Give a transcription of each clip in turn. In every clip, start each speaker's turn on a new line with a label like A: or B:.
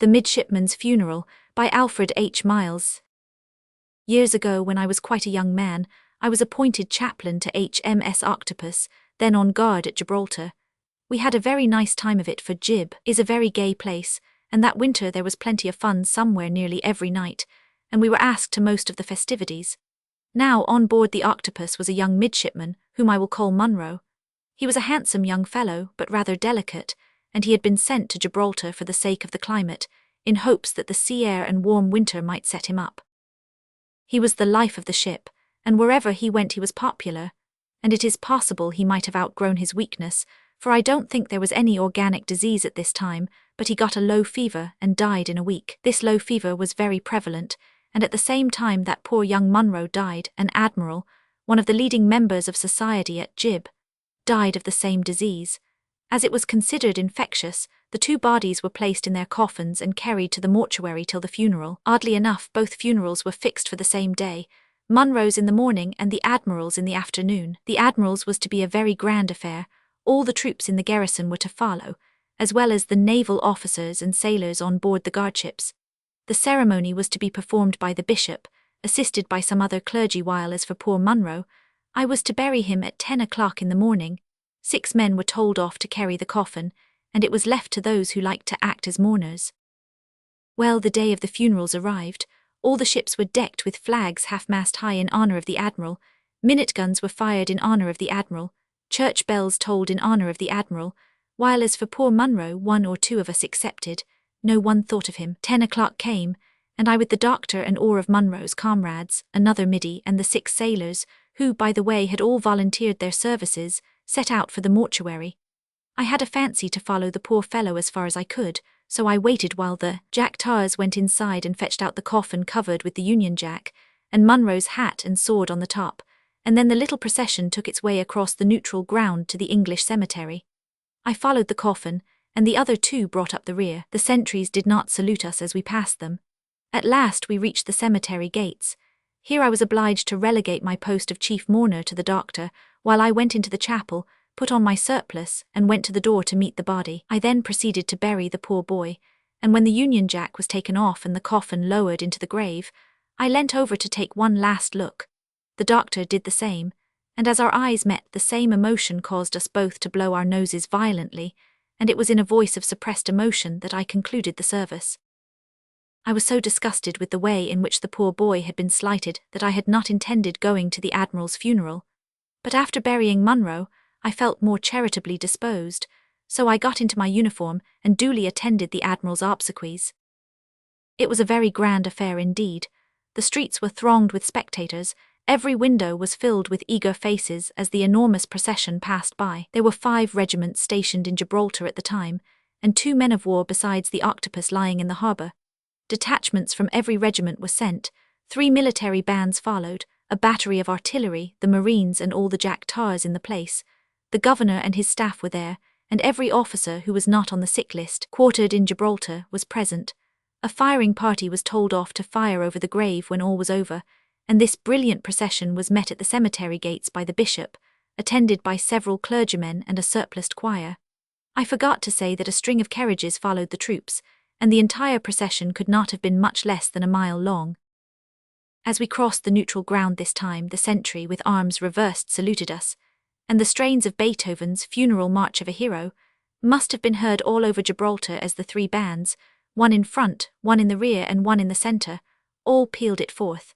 A: The Midshipman's Funeral by Alfred H Miles. Years ago, when I was quite a young man, I was appointed chaplain to HMS Octopus, then on guard at Gibraltar. We had a very nice time of it, for Gib is a very gay place, and that winter there was plenty of fun somewhere nearly every night, and we were asked to most of the festivities. Now, on board the Octopus was a young midshipman, whom I will call Munro. He was a handsome young fellow, but rather delicate, and he had been sent to Gibraltar for the sake of the climate, in hopes that the sea air and warm winter might set him up. He was the life of the ship, and wherever he went he was popular, and it is possible he might have outgrown his weakness, for I don't think there was any organic disease at this time, but he got a low fever and died in a week. This low fever was very prevalent, and at the same time that poor young Munro died, an admiral, one of the leading members of society at Gib, died of the same disease. As it was considered infectious, the two bodies were placed in their coffins and carried to the mortuary till the funeral. Oddly enough, both funerals were fixed for the same day, Munro's in the morning and the Admiral's in the afternoon. The Admiral's was to be a very grand affair. All the troops in the garrison were to follow, as well as the naval officers and sailors on board the guardships. The ceremony was to be performed by the bishop, assisted by some other clergy, while as for poor Munro, I was to bury him at 10 o'clock in the morning. 6 men were told off to carry the coffin, and it was left to those who liked to act as mourners. Well, the day of the funerals arrived. All the ships were decked with flags half-mast high in honour of the Admiral. Minute guns were fired in honour of the Admiral. Church bells tolled in honour of the Admiral, while as for poor Munro, 1 or 2 of us excepted, no one thought of him. 10 o'clock came, and I with the doctor and all of Munro's comrades, another middy, and the 6 sailors, who, by the way, had all volunteered their services, set out for the mortuary. I had a fancy to follow the poor fellow as far as I could, so I waited while the Jack Tars went inside and fetched out the coffin covered with the Union Jack, and Munro's hat and sword on the top, and then the little procession took its way across the neutral ground to the English cemetery. I followed the coffin, and the other 2 brought up the rear. The sentries did not salute us as we passed them. At last we reached the cemetery gates. Here I was obliged to relegate my post of chief mourner to the doctor, while I went into the chapel, put on my surplice, and went to the door to meet the body. I then proceeded to bury the poor boy, and when the Union Jack was taken off and the coffin lowered into the grave, I leant over to take one last look. The doctor did the same, and as our eyes met, the same emotion caused us both to blow our noses violently, and it was in a voice of suppressed emotion that I concluded the service. I was so disgusted with the way in which the poor boy had been slighted that I had not intended going to the Admiral's funeral, but after burying Munro, I felt more charitably disposed, so I got into my uniform and duly attended the Admiral's obsequies. It was a very grand affair indeed. The streets were thronged with spectators, every window was filled with eager faces as the enormous procession passed by. There were 5 regiments stationed in Gibraltar at the time, and 2 men of war besides the Octopus lying in the harbour. Detachments from every regiment were sent, 3 military bands followed, a battery of artillery, the Marines and all the Jack Tars in the place. The governor and his staff were there, and every officer who was not on the sick list, quartered in Gibraltar, was present. A firing party was told off to fire over the grave when all was over, and this brilliant procession was met at the cemetery gates by the bishop, attended by several clergymen and a surpliced choir. I forgot to say that a string of carriages followed the troops, and the entire procession could not have been much less than a mile long. As we crossed the neutral ground this time, the sentry with arms reversed saluted us, and the strains of Beethoven's Funeral March of a Hero must have been heard all over Gibraltar as the 3 bands, 1 in front, 1 in the rear and 1 in the centre, all pealed it forth.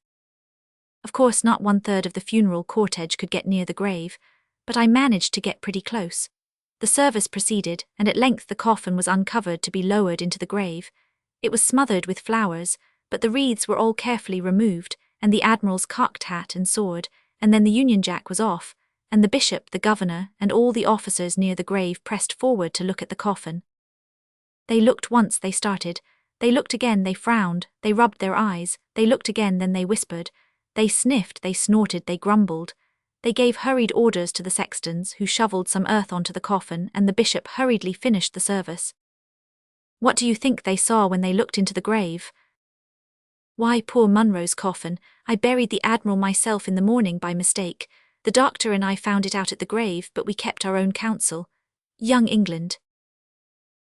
A: Of course not 1/3 of the funeral cortege could get near the grave, but I managed to get pretty close. The service proceeded, and at length the coffin was uncovered to be lowered into the grave. It was smothered with flowers, but the wreaths were all carefully removed, and the Admiral's cocked hat and sword, and then the Union Jack was off, and the bishop, the governor, and all the officers near the grave pressed forward to look at the coffin. They looked once, they started, they looked again, they frowned, they rubbed their eyes, they looked again, then they whispered, they sniffed, they snorted, they grumbled. They gave hurried orders to the sextons, who shovelled some earth onto the coffin, and the bishop hurriedly finished the service. What do you think they saw when they looked into the grave? Why, poor Munro's coffin. I buried the Admiral myself in the morning by mistake. The doctor and I found it out at the grave, but we kept our own counsel. Young England,